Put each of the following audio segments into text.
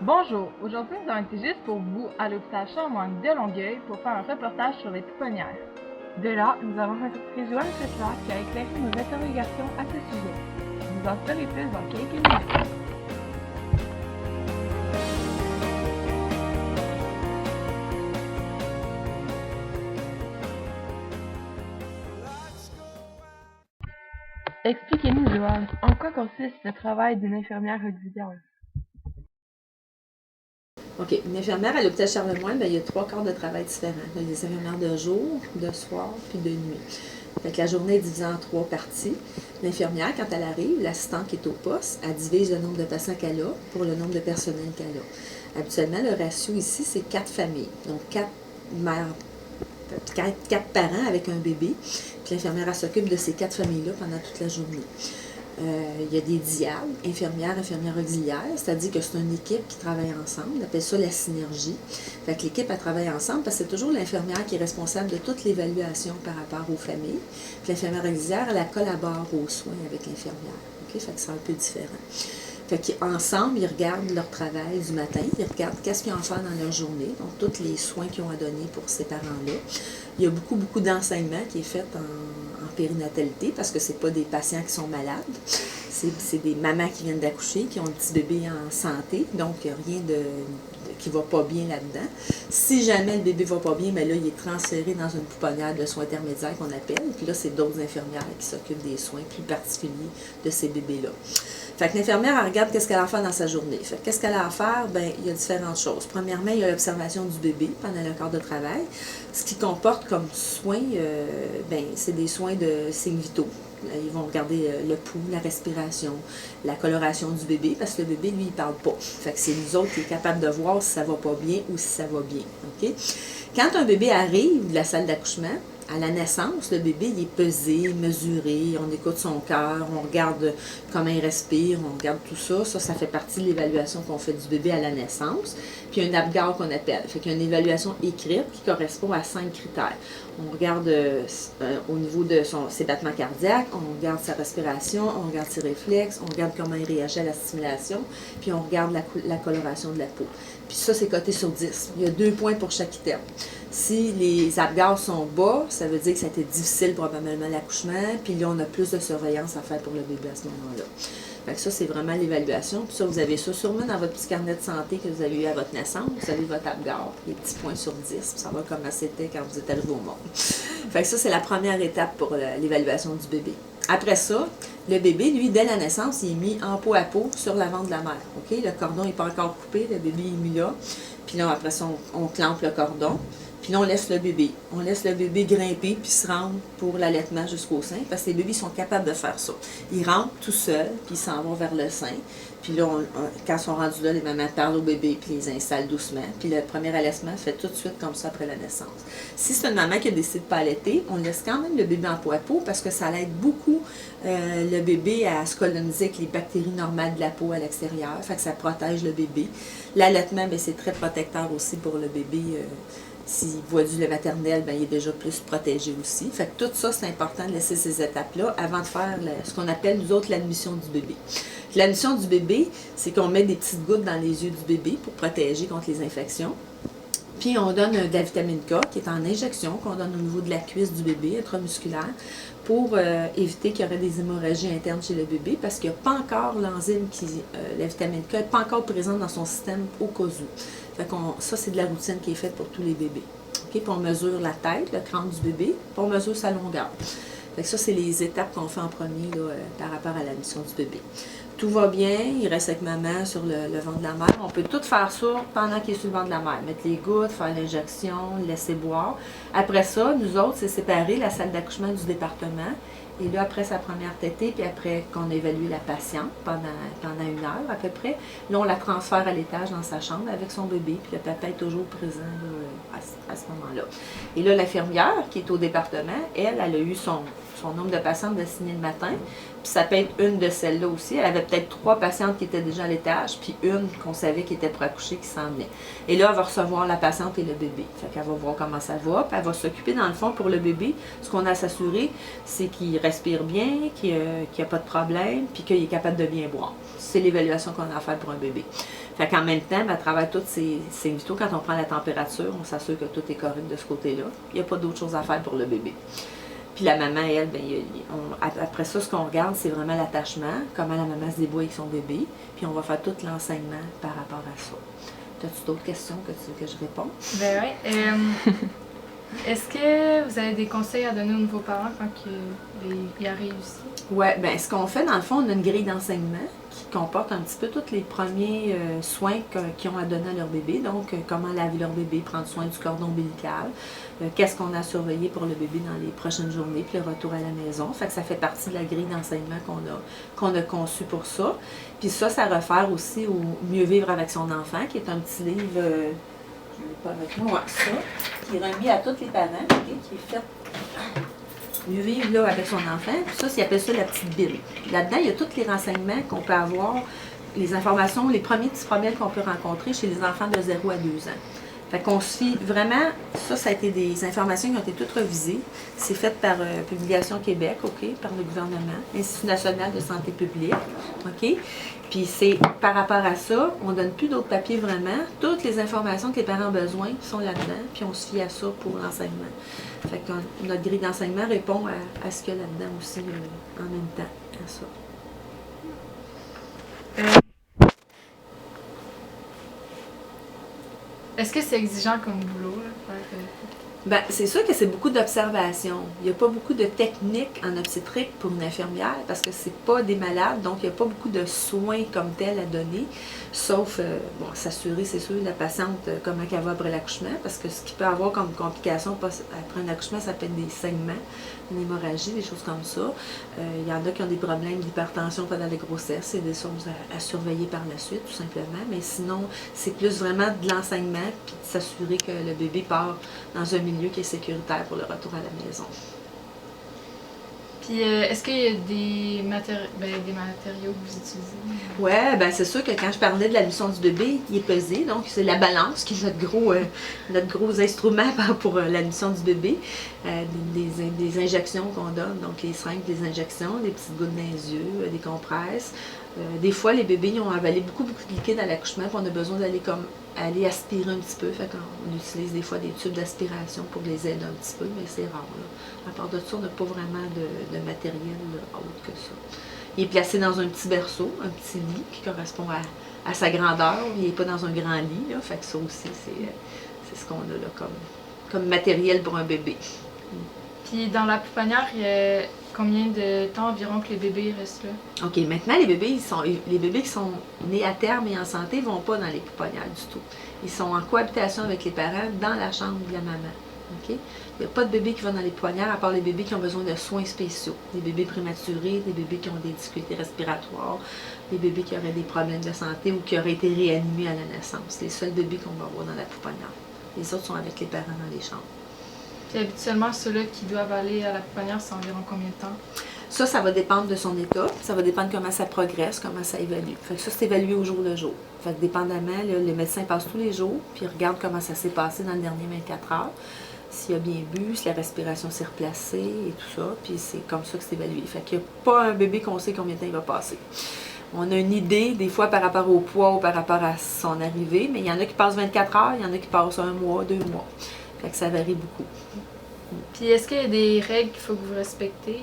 Bonjour, aujourd'hui nous avons été juste pour vous à l'hôpital Charlemagne de Longueuil pour faire un reportage sur les pouponnières. De là, nous avons rencontré Joanne Fessler qui a éclairé nos interrogations à ce sujet. Vous en saurez plus dans quelques minutes. Expliquez-nous, Joanne, en quoi consiste le travail d'une infirmière auxiliaire? OK. Une infirmière à l'hôpital Charlemagne, il y a 3 quarts de travail différents. Il y a des infirmières de jour, de soir, puis de nuit. Fait que la journée est divisée en 3 parties. L'infirmière, quand elle arrive, l'assistante qui est au poste, elle divise le nombre de patients qu'elle a pour le nombre de personnel qu'elle a. Habituellement, le ratio ici, c'est 4 familles. Donc, 4 mères, 4 parents avec un bébé. Puis l'infirmière, elle s'occupe de ces 4 familles-là pendant toute la journée. Il y a des diades, infirmières auxiliaires, c'est-à-dire que c'est une équipe qui travaille ensemble. On appelle ça la synergie. Fait que l'équipe, elle travaille ensemble parce que c'est toujours l'infirmière qui est responsable de toute l'évaluation par rapport aux familles. Puis l'infirmière auxiliaire, elle collabore aux soins avec l'infirmière. OK? Fait que c'est un peu différent. Fait qu'ensemble, ils regardent leur travail du matin, ils regardent qu'est-ce qu'ils ont à faire dans leur journée, donc tous les soins qu'ils ont à donner pour ces parents-là. Il y a beaucoup d'enseignement qui est fait en périnatalité parce que c'est pas des patients qui sont malades, c'est des mamans qui viennent d'accoucher, qui ont un petit bébé en santé, donc il n'y a rien qui va pas bien là-dedans. Si jamais le bébé va pas bien, mais là, il est transféré dans une pouponnière de soins intermédiaires qu'on appelle, puis là, c'est d'autres infirmières qui s'occupent des soins plus particuliers de ces bébés-là. Fait que l'infirmière, elle regarde qu'est-ce qu'elle a à faire dans sa journée. Fait que qu'est-ce qu'elle a à faire? Bien, il y a différentes choses. Premièrement, il y a l'observation du bébé pendant le quart de travail. Ce qui comporte comme soins, c'est des soins de signes vitaux. Ils vont regarder le pouls, la respiration, la coloration du bébé, parce que le bébé, lui, il ne parle pas. Fait que c'est nous autres qui sommes capables de voir si ça va pas bien ou si ça va bien. OK? Quand un bébé arrive de la salle d'accouchement, à la naissance, le bébé il est pesé, mesuré, on écoute son cœur, on regarde comment il respire, on regarde tout ça. Ça fait partie de l'évaluation qu'on fait du bébé à la naissance. Puis il y a un APGAR qu'on appelle. Fait qu'il y a une évaluation écrite qui correspond à 5 critères. On regarde au niveau de ses battements cardiaques, on regarde sa respiration, on regarde ses réflexes, on regarde comment il réagit à la stimulation, puis on regarde la coloration de la peau. Puis ça, c'est coté sur 10. Il y a 2 points pour chaque item. Si les APGAR sont bas, ça veut dire que ça a été difficile probablement l'accouchement, puis là, on a plus de surveillance à faire pour le bébé à ce moment-là. Fait que ça, c'est vraiment l'évaluation. Puis ça, vous avez ça sûrement dans votre petit carnet de santé que vous avez eu à votre naissance. Vous avez votre APGAR, les petits points sur 10, puis ça va comment c'était quand vous êtes arrivé au monde. Fait que ça, c'est la première étape pour l'évaluation du bébé. Après ça, le bébé, lui, dès la naissance, il est mis en peau à peau sur l'avant de la mère. OK? Le cordon n'est pas encore coupé, le bébé est mis là. Puis là, après ça, on clampe le cordon. Puis là, on laisse le bébé. On laisse le bébé grimper puis se rendre pour l'allaitement jusqu'au sein, parce que les bébés sont capables de faire ça. Ils rentrent tout seuls, puis ils s'en vont vers le sein. Puis là, quand ils sont rendus là, les mamans parlent au bébé puis les installent doucement. Puis le premier allaitement se fait tout de suite comme ça après la naissance. Si c'est une maman qui a décidé de ne pas allaiter, on laisse quand même le bébé en peau à peau parce que ça aide beaucoup le bébé à se coloniser avec les bactéries normales de la peau à l'extérieur. Fait que ça protège le bébé. L'allaitement, c'est très protecteur aussi pour le bébé. S'il voit du lait maternel, il est déjà plus protégé aussi. Fait que tout ça, c'est important de laisser ces étapes-là avant de faire ce qu'on appelle, nous autres, l'admission du bébé. L'admission du bébé, c'est qu'on met des petites gouttes dans les yeux du bébé pour protéger contre les infections. Puis on donne de la vitamine K qui est en injection, qu'on donne au niveau de la cuisse du bébé, intramusculaire, pour éviter qu'il y aurait des hémorragies internes chez le bébé, parce qu'il n'y a pas encore l'enzyme, la vitamine K n'est pas encore présente dans son système au cas où. Fait ça, c'est de la routine qui est faite pour tous les bébés. Okay? Puis on mesure la tête, le crâne du bébé, puis on mesure sa longueur. Fait que ça, c'est les étapes qu'on fait en premier là, par rapport à la mission du bébé. Tout va bien, il reste avec maman sur le ventre de la mère. On peut tout faire ça pendant qu'il est sur le ventre de la mère. Mettre les gouttes, faire l'injection, le laisser boire. Après ça, nous autres, c'est séparer la salle d'accouchement du département. Et là, après sa première tétée, puis après qu'on a évalué la patiente pendant 1 heure à peu près, là, on la transfère à l'étage dans sa chambre avec son bébé, puis le papa est toujours présent là, à ce moment-là. Et là, l'infirmière qui est au département, elle a eu son nombre de patientes d'assigner le matin. Puis ça peut être une de celles-là aussi. Elle avait peut-être 3 patientes qui étaient déjà à l'étage, puis une qu'on savait qui était pour accoucher, qui s'en venait. Et là, elle va recevoir la patiente et le bébé. Fait qu'elle va voir comment ça va, puis elle va s'occuper, dans le fond, pour le bébé. Ce qu'on a à s'assurer, c'est qu'il respire bien, qu'il n'y a pas de problème, puis qu'il est capable de bien boire. C'est l'évaluation qu'on a à faire pour un bébé. Fait qu'en même temps, elle travaille toutes ses vitaux. Quand on prend la température, on s'assure que tout est correct de ce côté-là. Il n'y a pas d'autre chose à faire pour le bébé. Puis la maman, elle, bien, après ça, ce qu'on regarde, c'est vraiment l'attachement, comment la maman se débrouille avec son bébé, puis on va faire tout l'enseignement par rapport à ça. As-tu d'autres questions que tu veux que je réponde? Ben oui. Est-ce que vous avez des conseils à donner aux nouveaux parents quand ils arrivent ici? Oui, bien, ce qu'on fait, dans le fond, on a une grille d'enseignement qui comporte un petit peu tous les premiers soins qu'ils ont à donner à leur bébé. Donc, comment laver leur bébé, prendre soin du cordon ombilical, qu'est-ce qu'on a à surveiller pour le bébé dans les prochaines journées, puis le retour à la maison. Fait que ça fait partie de la grille d'enseignement qu'on a conçue pour ça. Puis ça réfère aussi au Mieux vivre avec son enfant, qui est un petit livre, je ne l'ai pas avec moi, ça, qui est remis à tous les parents, okay, qui est fait mieux vivre là, avec son enfant. Puis ça, ils appellent ça la petite Bible. Là-dedans, il y a tous les renseignements qu'on peut avoir, les informations, les premiers petits problèmes qu'on peut rencontrer chez les enfants de 0 à 2 ans. Fait qu'on se fie vraiment, ça a été des informations qui ont été toutes revisées. C'est fait par Publication Québec, OK, par le gouvernement, Institut national de santé publique, OK. Puis c'est par rapport à ça, on ne donne plus d'autres papiers vraiment. Toutes les informations que les parents ont besoin sont là-dedans, puis on se fie à ça pour l'enseignement. Fait que notre grille d'enseignement répond à ce qu'il y a là-dedans aussi en même temps à ça. Est-ce que c'est exigeant comme boulot, là? Ben, c'est sûr que c'est beaucoup d'observation. Il n'y a pas beaucoup de techniques en obstétrique pour une infirmière parce que c'est pas des malades, donc il n'y a pas beaucoup de soins comme tels à donner, sauf bon, s'assurer, c'est sûr, la patiente comment elle va après l'accouchement, parce que ce qu'il peut avoir comme complication après un accouchement, ça peut être des saignements, une hémorragie, des choses comme ça. Il y en a qui ont des problèmes d'hypertension pendant les grossesses, c'est des choses à surveiller par la suite, tout simplement. Mais sinon, c'est plus vraiment de l'enseignement, puis de s'assurer que le bébé part dans un milieu qui est sécuritaire pour le retour à la maison. Puis, est-ce qu'il y a des matériaux que vous utilisez? Oui, ben c'est sûr que quand je parlais de l'admission du bébé, il est pesé, donc c'est la balance qui est notre gros instrument pour l'admission du bébé. Des injections qu'on donne, donc les seringues, des injections, des petites gouttes dans les yeux, des compresses. Des fois, les bébés ils ont avalé beaucoup de liquide à l'accouchement, puis on a besoin d'aller aspirer un petit peu. Fait qu'on utilise des fois des tubes d'aspiration pour les aider un petit peu, mais c'est rare. Là. À part de ça, on n'a pas vraiment de matériel autre que ça. Il est placé dans un petit berceau, un petit lit qui correspond à sa grandeur. Il n'est pas dans un grand lit, là, fait que ça aussi, c'est ce qu'on a là comme matériel pour un bébé. Puis dans la pouponnière, il y a combien de temps environ que les bébés restent là? OK, maintenant, les bébés qui sont nés à terme et en santé ne vont pas dans les pouponnières du tout. Ils sont en cohabitation avec les parents dans la chambre de la maman. Okay? Il n'y a pas de bébés qui vont dans les pouponnières à part les bébés qui ont besoin de soins spéciaux. Des bébés prématurés, des bébés qui ont des difficultés respiratoires, des bébés qui auraient des problèmes de santé ou qui auraient été réanimés à la naissance. C'est les seuls bébés qu'on va avoir dans la pouponnière. Les autres sont avec les parents dans les chambres. Puis habituellement, ceux-là qui doivent aller à la pouponnière, c'est environ combien de temps? Ça va dépendre de son état. Ça va dépendre comment ça progresse, comment ça évalue. Fait que ça, c'est évalué au jour le jour. Fait que dépendamment, là, les médecins passent tous les jours, puis ils regardent comment ça s'est passé dans les dernières 24 heures. S'il a bien bu, si la respiration s'est replacée et tout ça. Puis c'est comme ça que c'est évalué. Fait qu'il n'y a pas un bébé qu'on sait combien de temps il va passer. On a une idée, des fois, par rapport au poids ou par rapport à son arrivée, mais il y en a qui passent 24 heures, il y en a qui passent 1 mois, 2 mois. Fait que ça varie beaucoup. Puis est-ce qu'il y a des règles qu'il faut que vous respectez?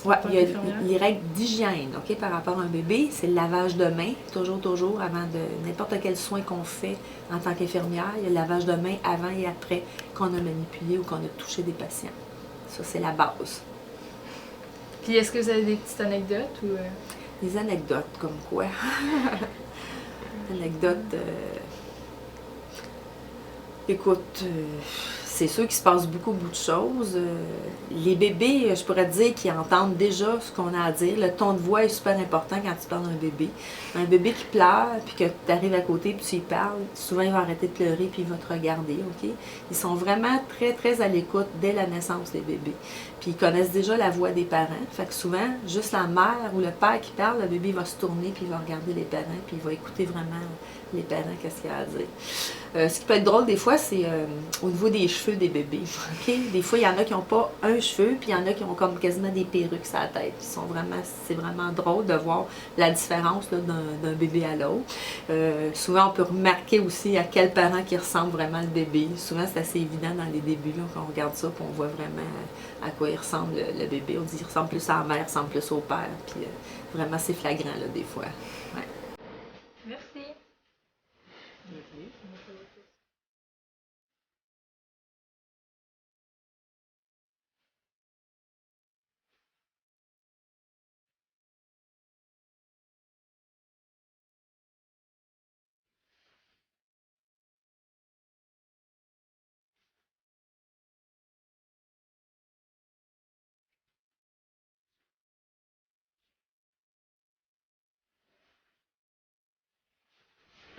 Oui, il y a les règles d'hygiène, OK, par rapport à un bébé. C'est le lavage de main, toujours, avant de n'importe quel soin qu'on fait en tant qu'infirmière. Il y a le lavage de main avant et après qu'on a manipulé ou qu'on a touché des patients. Ça, c'est la base. Puis est-ce que vous avez des petites anecdotes? Ou Des anecdotes, comme quoi? Anecdotes... Écoute... c'est sûr qu'il se passe beaucoup de choses. Les bébés, je pourrais te dire qu'ils entendent déjà ce qu'on a à dire. Le ton de voix est super important quand tu parles d'un bébé. Un bébé qui pleure, puis que tu arrives à côté, puis tu y parles, souvent il va arrêter de pleurer, puis il va te regarder, OK? Ils sont vraiment très, très à l'écoute dès la naissance des bébés. Puis ils connaissent déjà la voix des parents. Fait que souvent, juste la mère ou le père qui parle, le bébé va se tourner, puis il va regarder les parents, puis il va écouter vraiment les parents, qu'est-ce qu'il y a à dire. Ce qui peut être drôle des fois, c'est au niveau des cheveux des bébés. Okay? Des fois, il y en a qui n'ont pas un cheveu, puis il y en a qui ont comme quasiment des perruques sur la tête. C'est vraiment drôle de voir la différence d'un bébé à l'autre. Souvent, on peut remarquer aussi à quel parent qui ressemble vraiment le bébé. Souvent, c'est assez évident dans les débuts, là, quand on regarde ça, puis on voit vraiment à quoi il ressemble le bébé. On dit qu'il ressemble plus à la mère, il ressemble plus au père, puis vraiment, c'est flagrant, là, des fois. Ouais.